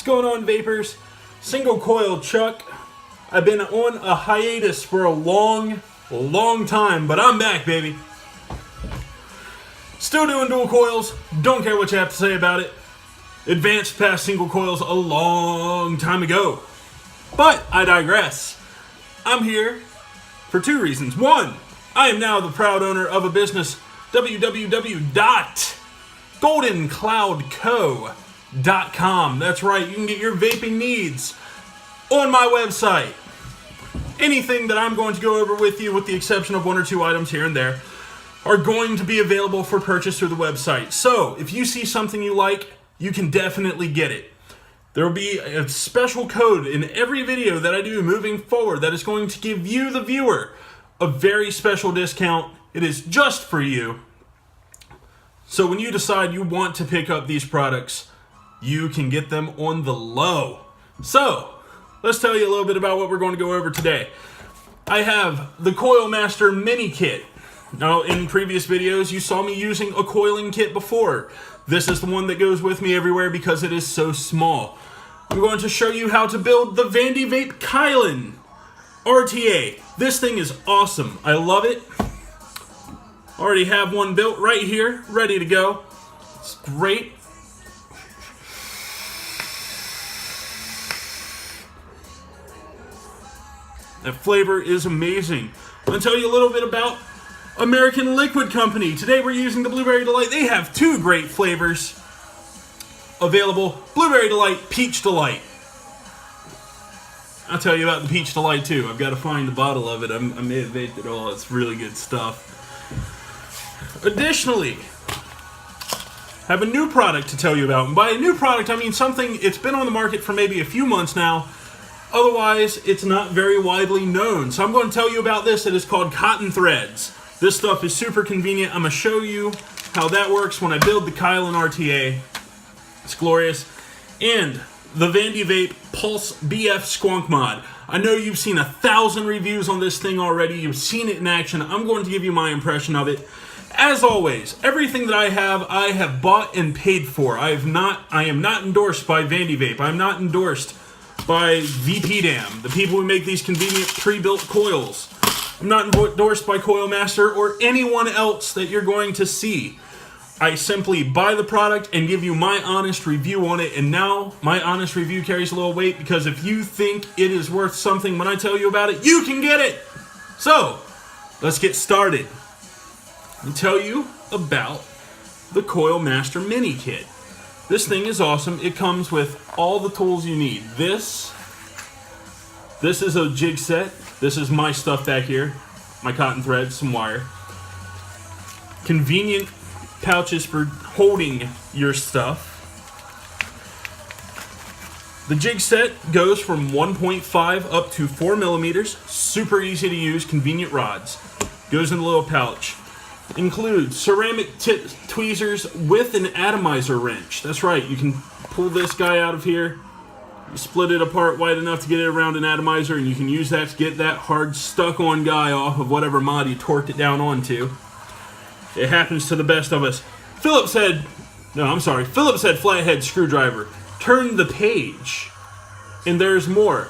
going on, vapors? Single coil Chuck. I've been on a hiatus for a long time, but I'm back, baby. Still doing dual coils. Don't care what you have to say about it. Advanced past single coils a long time ago. But I digress. I'm here for two reasons. One, I am now the proud owner of a business, www.goldencloudco.com. That's right, you can get your vaping needs on my website. Anything that I'm going to go over with you, with the exception of one or two items here and there, are going to be available for purchase through the website. So, if you see something you like, you can definitely get it. There will be a special code in every video that I do moving forward that is going to give you, the viewer, a very special discount. It is just for you. So when you decide you want to pick up these products, you can get them on the low. So, let's tell you a little bit about what we're going to go over today. I have the Coil Master Mini Kit. Now, in previous videos, you saw me using a coiling kit before. This is the one that goes with me everywhere because it is so small. I'm going to show you how to build the Vandy Vape Kylin RTA. This thing is awesome. I love it. Already have one built right here, ready to go. It's great. That flavor is amazing. I'm going to tell you a little bit about American Liquid Company. Today we're using the Blueberry Delight. They have two great flavors available. Blueberry Delight, Peach Delight. I'll tell you about the Peach Delight too. I've got to find the bottle of it. I may have vaped it all. It's really good stuff. Additionally, I have a new product to tell you about. And by a new product, I mean something, it's been on the market for maybe a few months now. Otherwise, it's not very widely known. So I'm going to tell you about this. It is called COTN Threads. This stuff is super convenient. I'm going to show you how that works when I build the Kylin RTA. It's glorious. And the Vandy Vape Pulse BF Squonk Mod. I know you've seen 1,000 reviews on this thing already. You've seen it in action. I'm going to give you my impression of it. As always, everything that I have bought and paid for. I am not endorsed by Vandy Vape. I'm not endorsed by VPDAM, the people who make these convenient pre-built coils. I'm not endorsed by Coil Master or anyone else that you're going to see. I simply buy the product and give you my honest review on it, and now my honest review carries a little weight because if you think it is worth something when I tell you about it, you can get it! So, let's get started. I'll tell you about the Coil Master Mini Kit. This thing is awesome. It comes with all the tools you need. This is a jig set. This is my stuff back here. My cotton threads, some wire. Convenient pouches for holding your stuff. The jig set goes from 1.5 up to 4 millimeters. Super easy to use, convenient rods. Goes in a little pouch. Includes ceramic tweezers with an atomizer wrench. That's right, you can pull this guy out of here. You split it apart wide enough to get it around an atomizer, and you can use that to get that hard stuck-on guy off of whatever mod you torqued it down onto. It happens to the best of us. Phillips head flathead screwdriver. Turn the page, and there's more.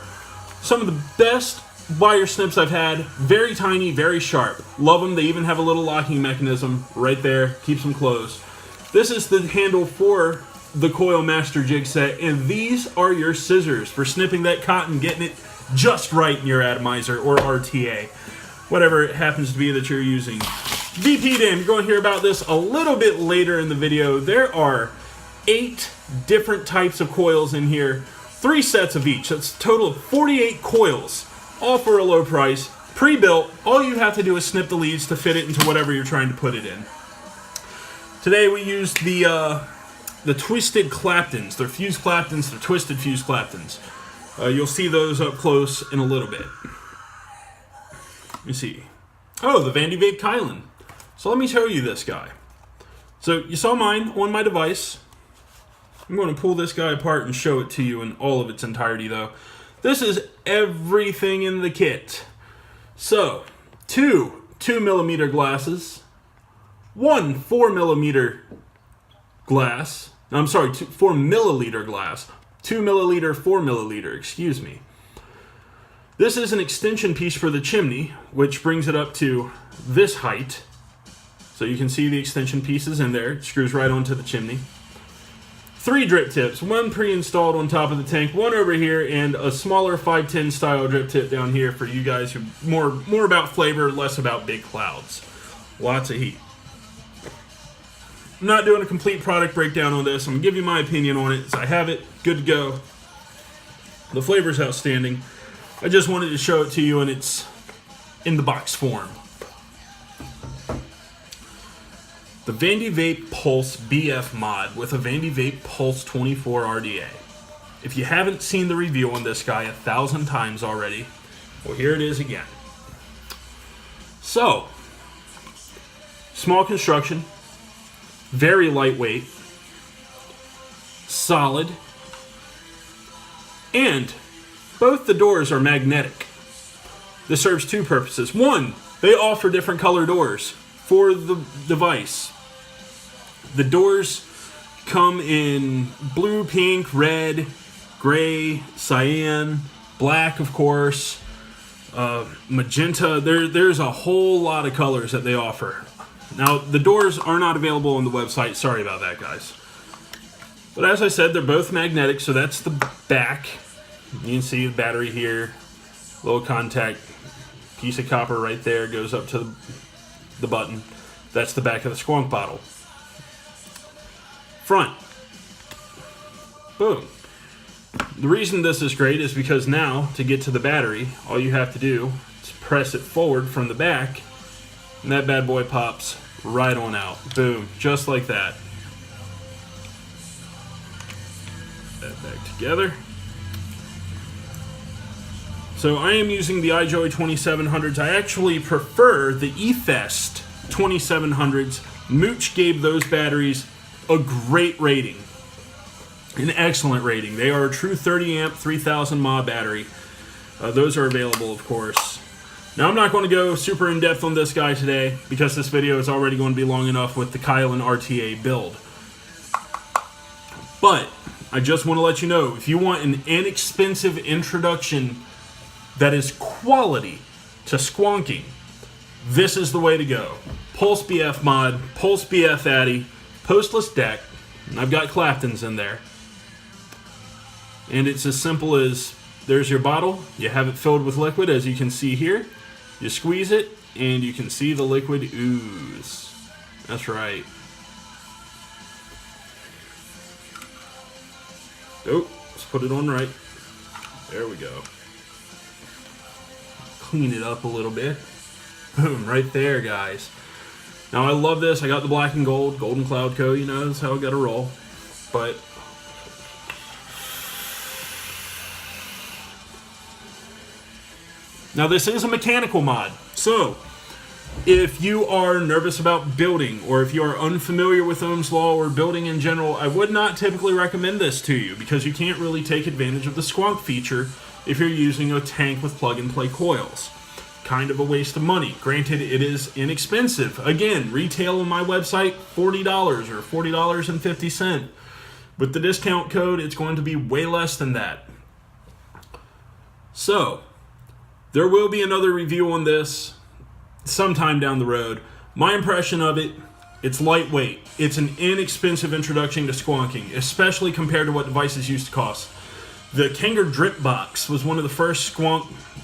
Some of the best wire snips I've had. Very tiny, very sharp. Love them. They even have a little locking mechanism right there. Keeps them closed. This is the handle for the Coil Master jig set, and these are your scissors for snipping that cotton, getting it just right in your atomizer or RTA, whatever it happens to be that you're using. VPDAM, you're going to hear about this a little bit later in the video. There are 8 different types of coils in here, 3 sets of each. That's a total of 48 coils, all for a low price, pre-built. All you have to do is snip the leads to fit it into whatever you're trying to put it in. Today we used the twisted Claptons. They're fused Claptons, they're twisted fused Claptons. You'll see those up close in a little bit. Let me see. Oh, the Vandy Vape Kylin. So let me show you this guy. So you saw mine on my device. I'm going to pull this guy apart and show it to you in all of its entirety though. This is everything in the kit. So, 2 2mm glasses, 1 4mm glass, 4 milliliter glass, 2 milliliter, 4 milliliter, excuse me. This is an extension piece for the chimney, which brings it up to this height. So you can see the extension pieces in there. It screws right onto the chimney. 3 drip tips, one pre-installed on top of the tank, one over here, and a smaller 510 style drip tip down here for you guys who more about flavor, less about big clouds. Lots of heat. I'm not doing a complete product breakdown on this. I'm going to give you my opinion on it. So I have it, good to go. The flavor's outstanding. I just wanted to show it to you, and it's in the box form. The Vandy Vape Pulse BF mod with a Vandy Vape Pulse 24 RTA. If you haven't seen the review on this guy 1,000 times already, well, here it is again. So, small construction, very lightweight, solid, and both the doors are magnetic. This serves 2 purposes. 1, they offer different color doors for the device. The doors come in blue, pink, red, gray, cyan, black, of course, magenta. There's a whole lot of colors that they offer. Now, the doors are not available on the website. Sorry about that, guys. But as I said, they're both magnetic, so that's the back. You can see the battery here, little contact piece of copper right there, goes up to the button. That's the back of the squonk bottle. Front. Boom. The reason this is great is because now, to get to the battery, all you have to do is press it forward from the back, and that bad boy pops right on out. Boom. Just like that. Put that back together. So I am using the iJoy 2700s. I actually prefer the eFest 2700s. Mooch gave those batteries a great rating. An excellent rating. They are a true 30 amp, 3000 mAh battery. Those are available, of course. Now, I'm not going to go super in depth on this guy today because this video is already going to be long enough with the Kylin RTA build. But I just want to let you know, if you want an inexpensive introduction that is quality to squonking, this is the way to go. Pulse BF mod, Pulse BF Addy, postless deck, and I've got Claptons in there. And it's as simple as, there's your bottle, you have it filled with liquid, as you can see here. You squeeze it, and you can see the liquid ooze. That's right. Oh, let's put it on right. There we go. Clean it up a little bit. Boom, right there, guys. Now, I love this. I got the black and gold, Golden Cloud Co. You know, that's how I got to roll. But now, this is a mechanical mod. So, if you are nervous about building, or if you are unfamiliar with Ohm's Law or building in general, I would not typically recommend this to you because you can't really take advantage of the squonk feature if you're using a tank with plug-and-play coils. Kind of a waste of money. Granted, it is inexpensive. Again, retail on my website, $40 or $40.50. With the discount code, it's going to be way less than that. So, there will be another review on this sometime down the road. My impression of it, it's lightweight. It's an inexpensive introduction to squonking, especially compared to what devices used to cost. The Kanger Drip Box was one of the first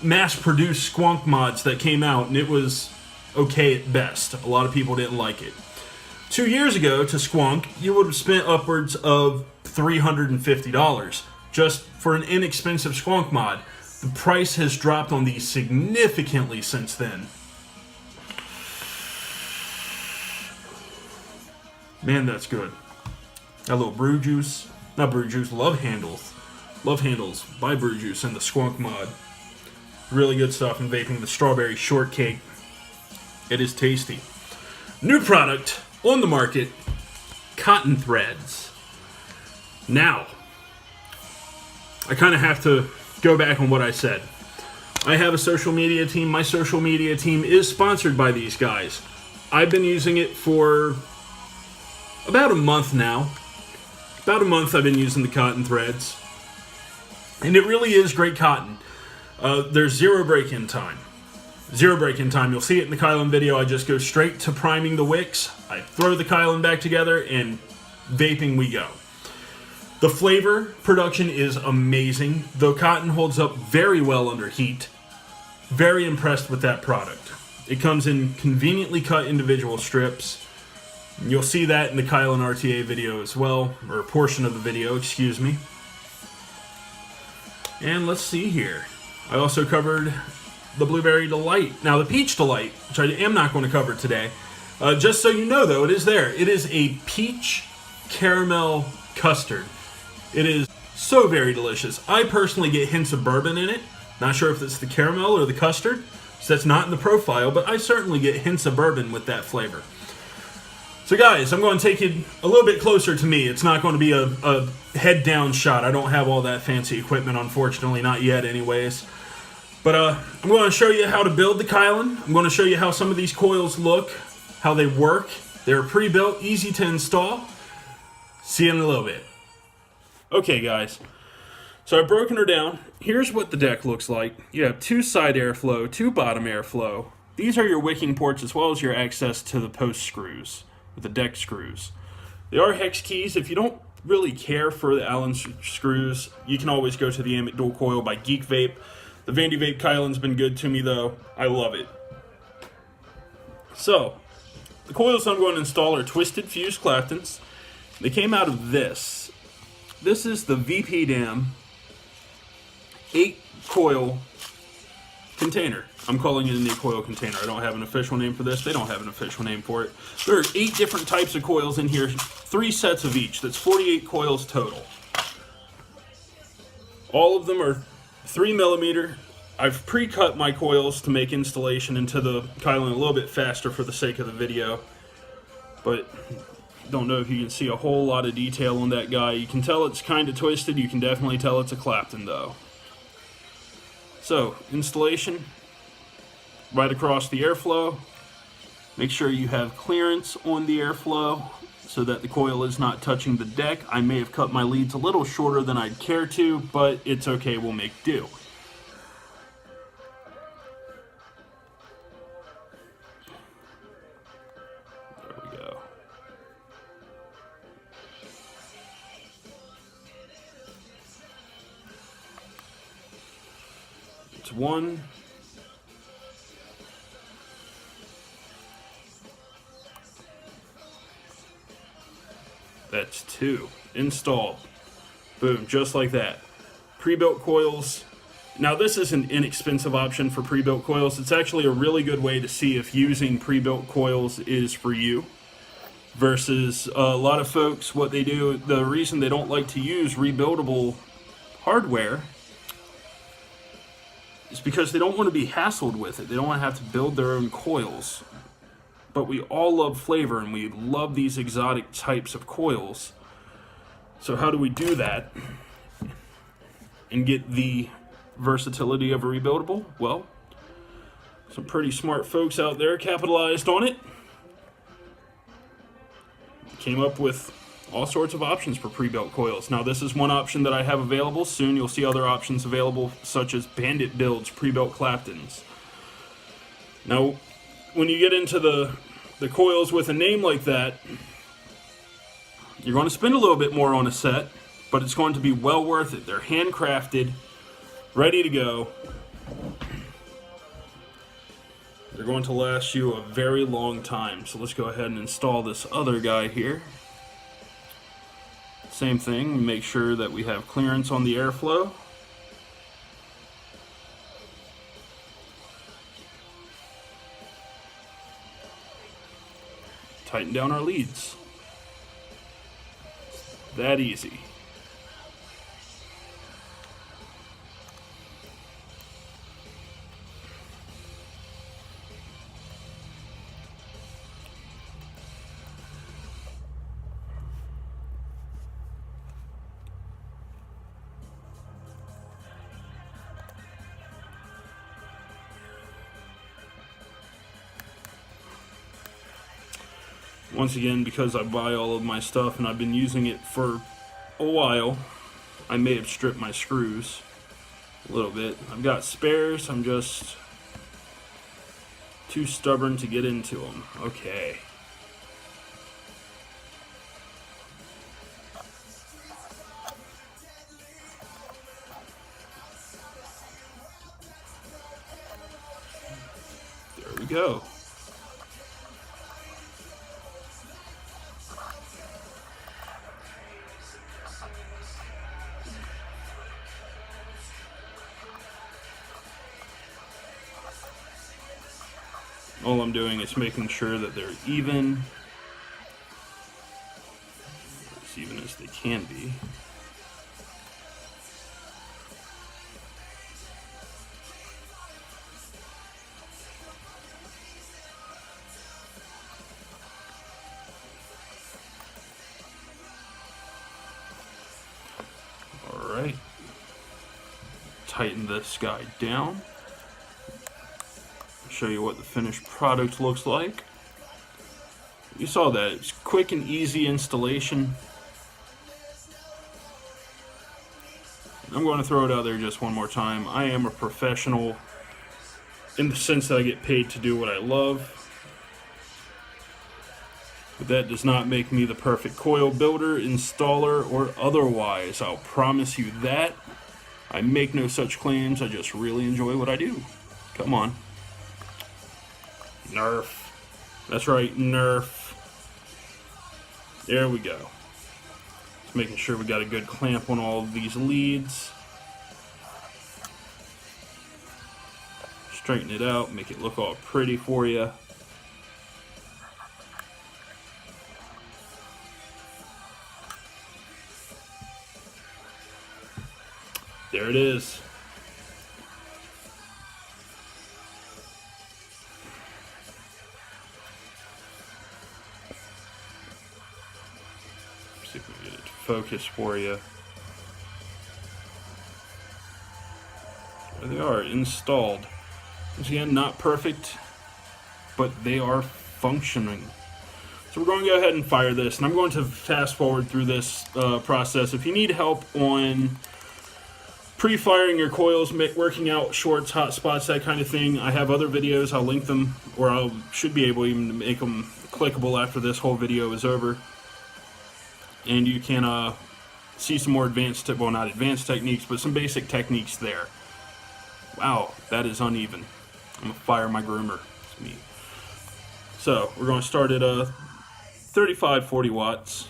mass-produced squonk mods that came out, and it was okay at best. A lot of people didn't like it. 2 years ago, to squonk, you would have spent upwards of $350 just for an inexpensive squonk mod. The price has dropped on these significantly since then. Man, that's good. That little brew juice, not brew juice, love handles. Love handles by Brew Juice and the Squonk mod. Really good stuff in vaping. The strawberry shortcake. It is tasty. New product on the market, COTN Threads. Now, I kind of have to go back on what I said. I have a social media team. My social media team is sponsored by these guys. I've been using it for about a month now. About a month I've been using the COTN Threads. And it really is great cotton. There's zero break-in time. Zero break-in time. You'll see it in the Kylin video. I just go straight to priming the wicks. I throw the Kylin back together, and vaping we go. The flavor production is amazing. The cotton holds up very well under heat. Very impressed with that product. It comes in conveniently cut individual strips. You'll see that in the Kylin RTA video as well, or a portion of the video, excuse me. And let's see here. I also covered the Blueberry Delight. Now the Peach Delight, which I am not going to cover today, just so you know though, it is there. It is a peach caramel custard. It is so very delicious. I personally get hints of bourbon in it. Not sure if it's the caramel or the custard, so that's not in the profile, but I certainly get hints of bourbon with that flavor. So guys, I'm going to take it a little bit closer to me. It's not going to be a head down shot. I don't have all that fancy equipment, unfortunately, not yet anyways. But I'm going to show you how to build the Kylin. I'm going to show you how some of these coils look, how they work. They're pre-built, easy to install. See you in a little bit. Okay guys, so I've broken her down. Here's what the deck looks like. You have 2 side airflow, 2 bottom airflow. These are your wicking ports as well as your access to the post screws, the deck screws. They are hex keys. If you don't really care for the Allen screws, you can always go to the Ambit Dual Coil by Geek Vape. The Vandy Vape Kylin's been good to me though. I love it. So, the coils I'm going to install are twisted fused Claptons. They came out of this. This is the VPDAM 8 coil container. I'm calling it an 8 coil container. I don't have an official name for this. They don't have an official name for it. There are 8 different types of coils in here, 3 sets of each. That's 48 coils total. All of them are 3mm. I've pre-cut my coils to make installation into the Kylin a little bit faster for the sake of the video. But don't know if you can see a whole lot of detail on that guy. You can tell it's kind of twisted. You can definitely tell it's a Clapton though. So, installation, right across the airflow. Make sure you have clearance on the airflow so that the coil is not touching the deck. I may have cut my leads a little shorter than I'd care to, but it's okay, we'll make do. There we go. It's 1. That's 2. Installed. Boom, just like that. Pre-built coils. Now this is an inexpensive option for pre-built coils. It's actually a really good way to see if using pre-built coils is for you. Versus a lot of folks, what they do, the reason they don't like to use rebuildable hardware is because they don't want to be hassled with it. They don't want to have to build their own coils. But we all love flavor and we love these exotic types of coils. So how do we do that and get the versatility of a rebuildable? Well, some pretty smart folks out there capitalized on it. Came up with all sorts of options for pre-built coils. Now this is one option that I have available. Soon you'll see other options available such as Bandit builds, pre-built Claptons. Now when you get into the coils with a name like that, you're going to spend a little bit more on a set, but it's going to be well worth it. They're handcrafted, ready to go. They're going to last you a very long time. So let's go ahead and install this other guy here. Same thing, make sure that we have clearance on the airflow. Tighten down our leads. That easy. Once again, because I buy all of my stuff and I've been using it for a while, I may have stripped my screws a little bit. I've got spares, I'm just too stubborn to get into them. Okay. There we go. All I'm doing is making sure that they're even, as even as they can be. All right, tighten this guy down. Show you what the finished product looks like. You saw that it's quick and easy installation. I'm going to throw it out there just one more time. I am a professional in the sense that I get paid to do what I love, but that does not make me the perfect coil builder, installer, or otherwise. I'll promise you that. I make no such claims. I just really enjoy what I do. Come on. Nerf. That's right, Nerf. There we go. Just making sure we got a good clamp on all of these leads. Straighten it out, make it look all pretty for you. There it is. See if we can get it to focus for you. There they are, installed. Once again, not perfect, but they are functioning. So we're going to go ahead and fire this, and I'm going to fast forward through this process. If you need help on pre-firing your coils, working out shorts, hot spots, that kind of thing, I have other videos. I'll link them, or I should be able even to make them clickable after this whole video is over. And you can see some more advanced, well, not advanced techniques, but some basic techniques there. Wow, that is uneven. I'm gonna fire my groomer. It's me. So we're gonna start at 35, 40 watts.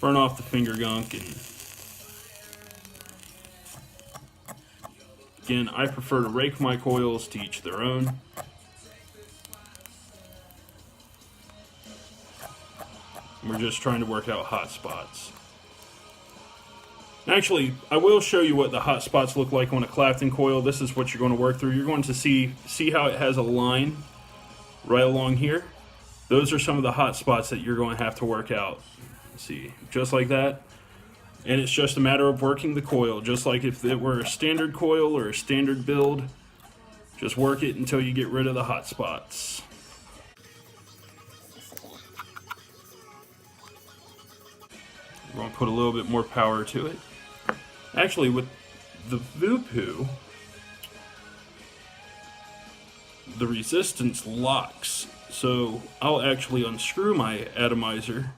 Burn off the finger gunk, and again, I prefer to rake my coils, to each their own. We're just trying to work out hot spots. Actually, I will show you what the hot spots look like on a Clapton coil. This is what you're going to work through. You're going to see how it has a line right along here. Those are some of the hot spots that you're going to have to work out. See, just like that. And it's just a matter of working the coil, just like if it were a standard coil or a standard build. Just work it until you get rid of the hot spots. We're going to put a little bit more power to it. Actually, with the Voopoo, the resistance locks. So I'll actually unscrew my atomizer,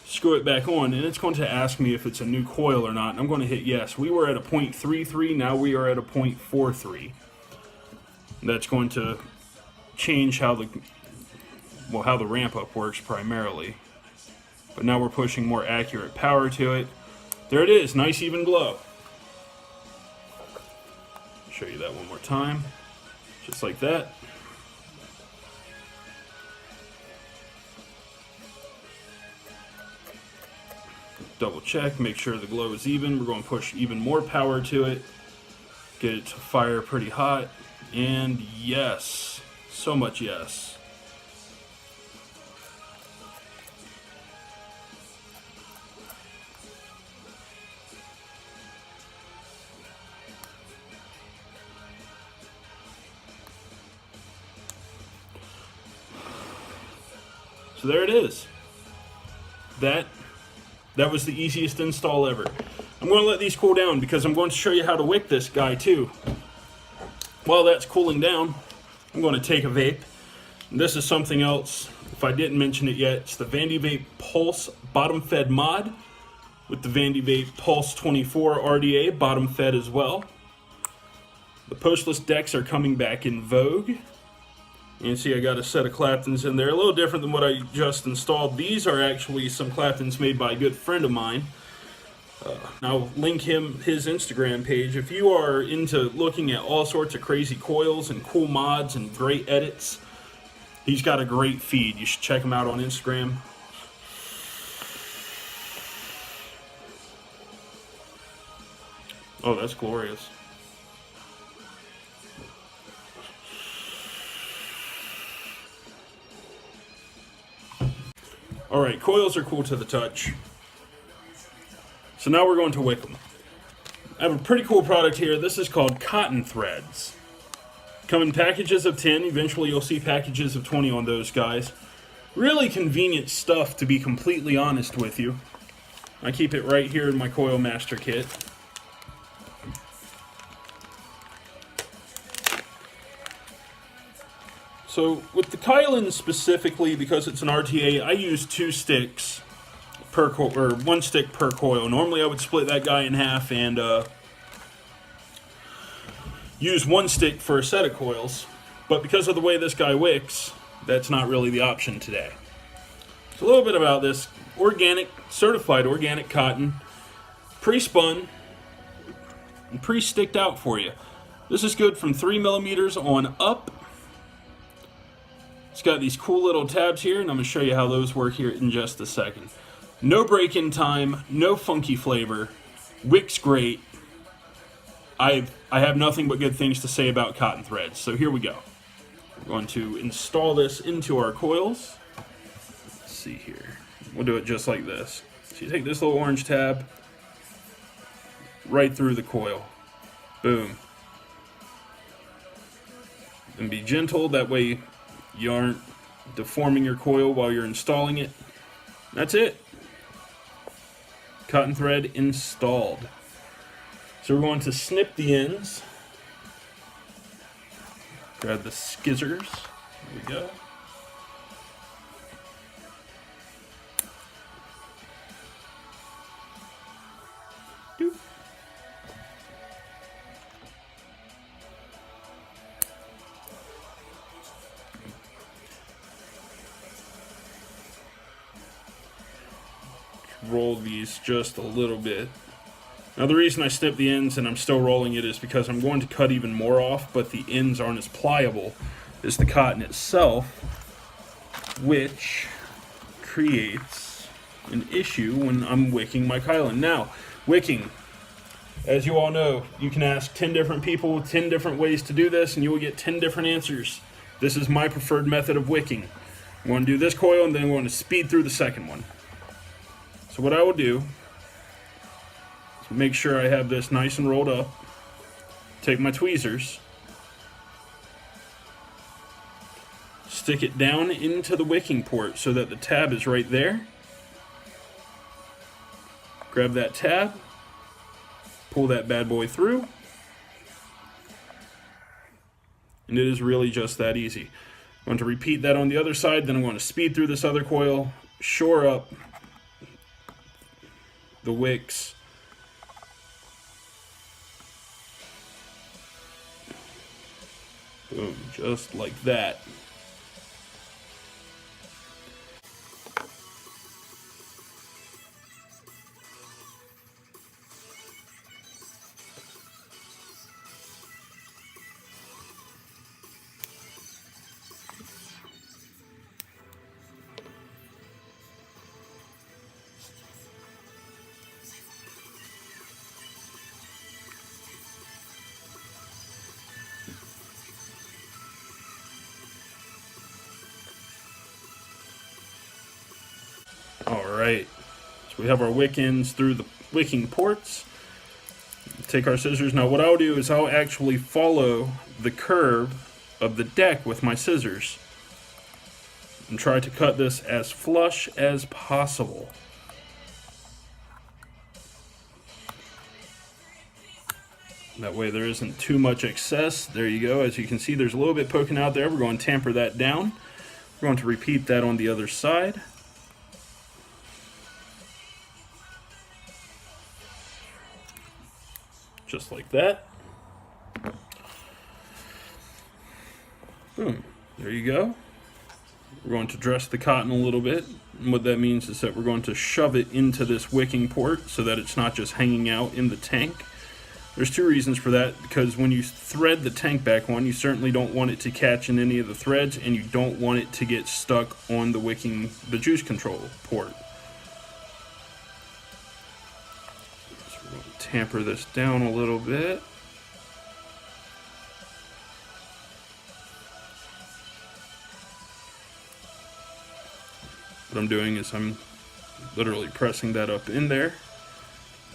screw it back on, and it's going to ask me if it's a new coil or not. And I'm going to hit yes. We were at a 0.33, now we are at a 0.43. That's going to change how the ramp up works primarily. But now we're pushing more accurate power to it. There it is, nice even glow. Show you that one more time, just like that. Double check, make sure the glow is even. We're going to push even more power to it, get it to fire pretty hot, and yes, so much yes. So there it is. That That was the easiest install ever. I'm going to let these cool down because I'm going to show you how to wick this guy too. While that's cooling down, I'm going to take a vape. And this is something else, if I didn't mention it yet, it's the Vandy Vape Pulse bottom fed mod with the Vandy Vape Pulse 24 RTA bottom fed as well. The postless decks are coming back in vogue. You can see I got a set of Claptons in there, a little different than what I just installed. These are actually some Claptons made by a good friend of mine. I'll link his Instagram page. If you are into looking at all sorts of crazy coils and cool mods and great edits, he's got a great feed. You should check him out on Instagram. Oh, that's glorious. Alright, coils are cool to the touch. So now we're going to wick them. I have a pretty cool product here. This is called COTN Threads. Come in packages of 10. Eventually you'll see packages of 20 on those guys. Really convenient stuff, to be completely honest with you. I keep it right here in my Coil Master Kit. So with the Kylin specifically, because it's an RTA, I use 2 sticks per coil, or 1 stick per coil. Normally I would split that guy in half and use 1 stick for a set of coils, but because of the way this guy wicks, that's not really the option today. So a little bit about this: organic, certified organic cotton, pre-spun and pre-sticked out for you. This is good from 3 millimeters on up. It's got these cool little tabs here, and I'm going to show you how those work here in just a second. No break-in time, no funky flavor, wicks great. I have nothing but good things to say about COTN Threads, so here we go. We're going to install this into our coils. Let's see here. We'll do it just like this. So you take this little orange tab, right through the coil. Boom. And be gentle, that way you aren't deforming your coil while you're installing it. That's it. COTN thread installed. So we're going to snip the ends. Grab the skizzers. There we go. Doop. Roll these just a little bit. Now the reason I snip the ends and I'm still rolling it is because I'm going to cut even more off, but the ends aren't as pliable as the cotton itself, which creates an issue when I'm wicking my Kylin. Now, wicking, as you all know, you can ask 10 different people 10 different ways to do this and you will get 10 different answers. This is my preferred method of wicking. I'm going to do this coil and then I'm going to speed through the second one. So what I will do is make sure I have this nice and rolled up, take my tweezers, stick it down into the wicking port so that the tab is right there, grab that tab, pull that bad boy through, and it is really just that easy. I'm going to repeat that on the other side, then I'm going to speed through this other coil, shore up the wicks, boom, just like that. Alright, so we have our wick ends through the wicking ports. Take our scissors. Now what I'll do is I'll actually follow the curve of the deck with my scissors and try to cut this as flush as possible. That way there isn't too much excess. There you go. As you can see, there's a little bit poking out there. We're going to tamper that down. We're going to repeat that on the other side. Just like that. Boom. There you go. We're going to dress the cotton a little bit. And what that means is that we're going to shove it into this wicking port so that it's not just hanging out in the tank. There's two reasons for that, because when you thread the tank back on, you certainly don't want it to catch in any of the threads, and you don't want it to get stuck on the wicking, the juice control port. So we're going to tamper this down a little bit. What I'm doing is I'm literally pressing that up in there,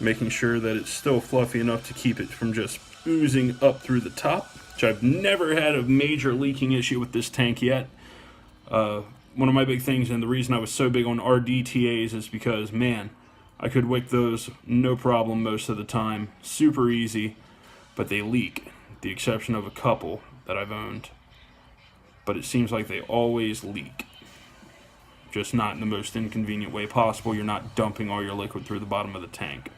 making sure that it's still fluffy enough to keep it from just oozing up through the top, which I've never had a major leaking issue with this tank yet. One of my big things, and the reason I was so big on RDTAs, is because, man, I could wick those no problem most of the time. Super easy, but they leak, with the exception of a couple that I've owned. But it seems like they always leak. Just not in the most inconvenient way possible. You're not dumping all your liquid through the bottom of the tank.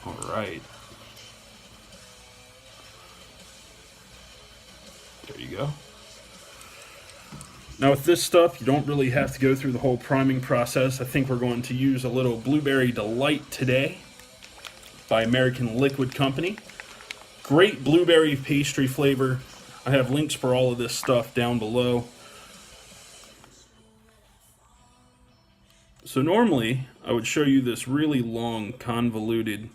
Alright. There you go. Now with this stuff, you don't really have to go through the whole priming process. I think we're going to use a little Blueberry Delight today by American Liquid Company. Great blueberry pastry flavor. I have links for all of this stuff down below. So normally, I would show you this really long, convoluted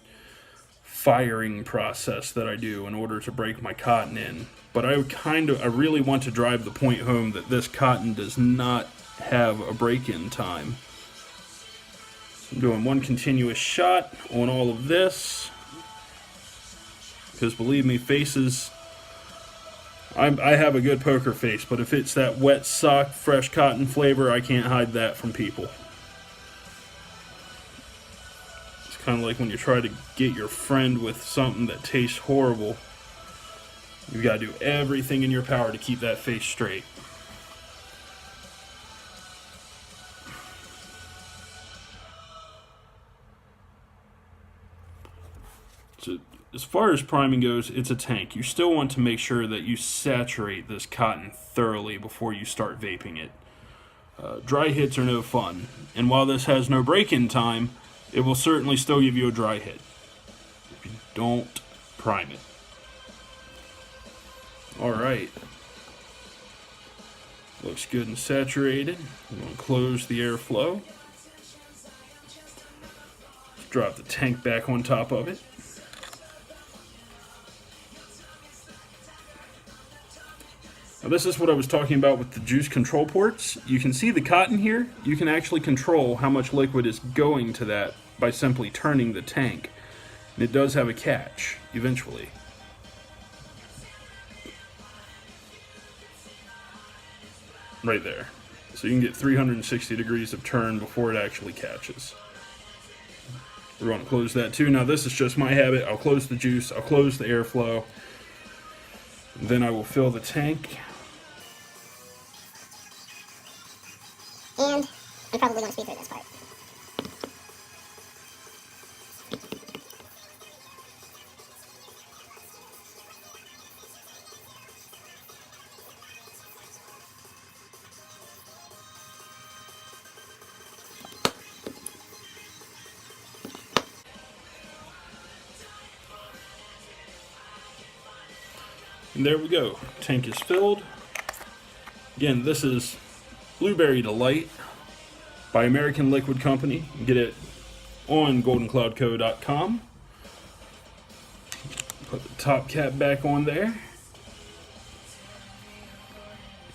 firing process that I do in order to break my cotton in. But I really want to drive the point home that this cotton does not have a break-in time. So I'm doing one continuous shot on all of this, because believe me, faces, I have a good poker face, but if it's that wet sock, fresh cotton flavor, I can't hide that from people. It's kind of like when you try to get your friend with something that tastes horrible. You've got to do everything in your power to keep that face straight. So, as far as priming goes, it's a tank. You still want to make sure that you saturate this cotton thoroughly before you start vaping it. Dry hits are no fun, and while this has no break-in time, it will certainly still give you a dry hit if you don't prime it. Alright. Looks good and saturated. I'm going to close the airflow. Drop the tank back on top of it. Now this is what I was talking about with the juice control ports. You can see the cotton here. You can actually control how much liquid is going to that by simply turning the tank. And it does have a catch, eventually. Right there. So you can get 360 degrees of turn before it actually catches. We're going to close that too. Now this is just my habit. I'll close the juice, I'll close the airflow, then I will fill the tank. And I'm probably going to speed through this part. And there we go. Tank is filled. Again, this is Blueberry Delight by American Liquid Company. You can get it on goldencloudco.com. Put the top cap back on there.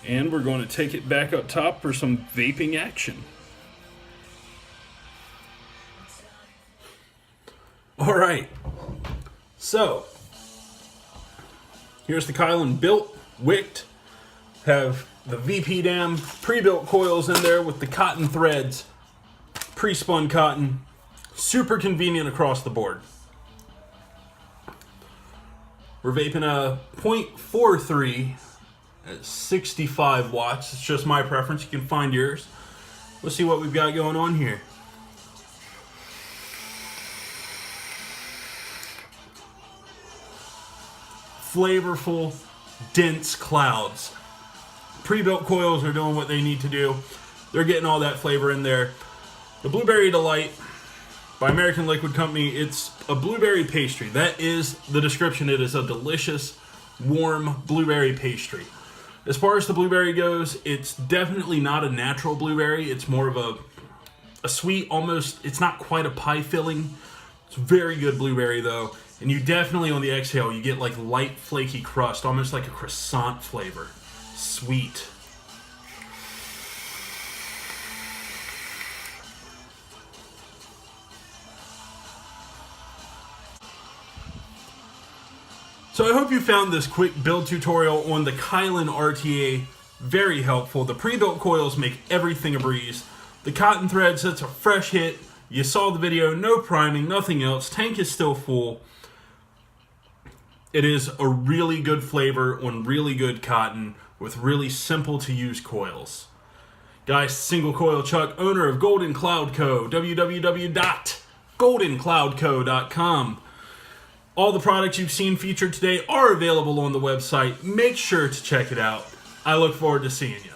And we're going to take it back up top for some vaping action. All right. So, here's the Kylin built, wicked. Have the VPDAM pre-built coils in there with the COTN Threads, pre-spun cotton. Super convenient across the board. We're vaping a 0.43 at 65 watts. It's just my preference. You can find yours. Let's see what we've got going on here. Flavorful, dense clouds. Pre-built coils are doing what they need to do. They're getting all that flavor in there. The Blueberry Delight by American Liquid Company, it's a blueberry pastry. That is the description. It is a delicious, warm blueberry pastry. As far as the blueberry goes, it's definitely not a natural blueberry. It's more of a sweet, almost, it's not quite a pie filling. It's very good blueberry though. And you definitely, on the exhale, you get like light, flaky crust, almost like a croissant flavor. Sweet. So I hope you found this quick build tutorial on the Kylin RTA very helpful. The pre-built coils make everything a breeze. The COTN Threads, that's a fresh hit. You saw the video, no priming, nothing else. Tank is still full. It is a really good flavor on really good cotton with really simple to use coils. Guys, Single Coil Chuck, owner of Golden Cloud Co., www.goldencloudco.com. All the products you've seen featured today are available on the website. Make sure to check it out. I look forward to seeing you.